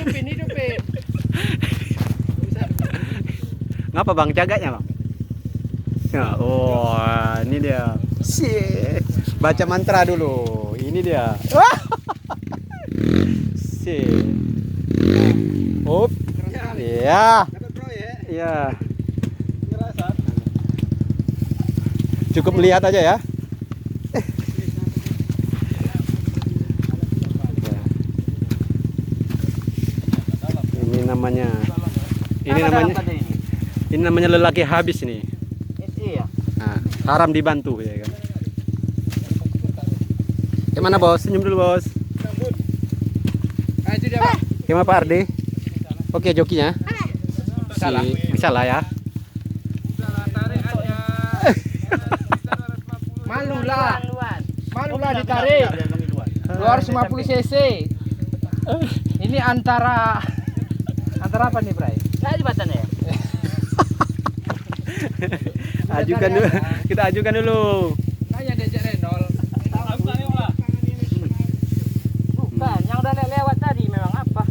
hidupin. Ngapa bang jaganya bang? Ya, oh ini dia. Sih, baca mantra dulu. Ini dia. Sih. Up. Iya. Iya. Cukup melihat aja ya. Ini namanya lelaki habis ini. Iya. Nah, haram dibantu ya kan. Gimana bos? Senyum dulu bos. Ayo dia bang. Gimana Pak Ardi? Oke jokinya. Bisa lah ya. Malu lah ditarik. 250 cc. Ini antara apa nih Bray? Nggak jembatan ya? Ajukan dulu. Kita ajukan dulu. Nanya diajak renol. Bukan, yang udah lewat tadi memang apa?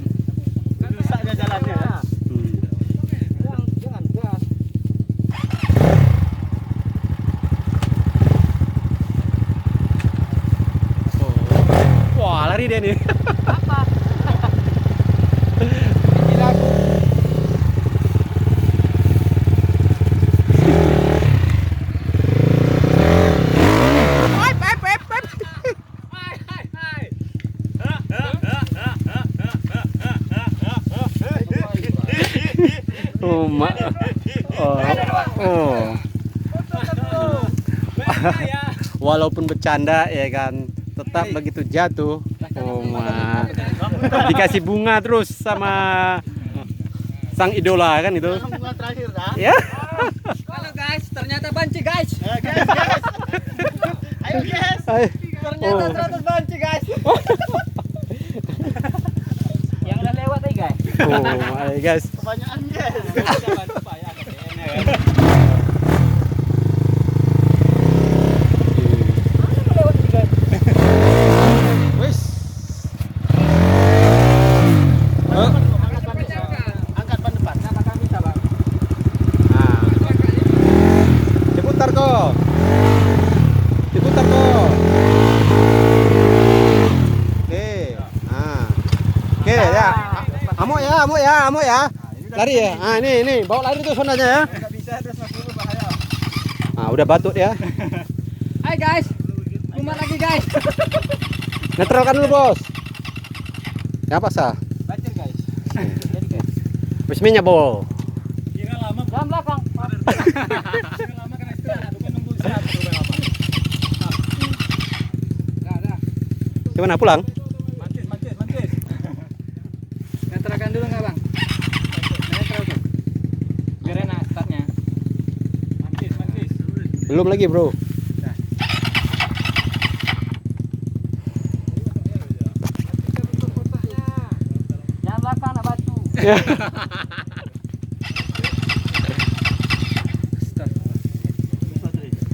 Rusak aja jalannya. Jangan gas. Wah, lari dia nih. Apa? Ini lagu. Oh, walaupun bercanda ya kan, tetap begitu jatuh. Oh, dikasih bunga terus sama sang idola kan itu. Bunga terakhir dah. Ya. Halo guys, ternyata banci guys. Guys. Ayo guys. Ternyata 100 banci guys. Yang udah lewat nih guys. Oh, my guys. Kebanyakan guys. Wis. Angkat ban depan. Nah. Diputar kok. Diputar kok. Oke. Nah. Oke ya. Amuk ya. Lari ya. Ah ini bawa lari tuh sonanya ya. Enggak bisa 250 bahaya. Nah, udah batut ya. Hai guys. Kumat lagi guys. Netralkan dulu, Bos. Ya apa sah? Bacir guys. Jadi guys. Wis minyak, Bo. Kira lama. Dalam belakang. Kira lama kan istirahat, bukan nunggu istirahat lama. Dah. Gimana pulang? Mancis. Netralkan dulu nggak bang? Netralkan. Biar enak startnya. Mancis. Belum lagi, Bro. Jangan belakang nak batu.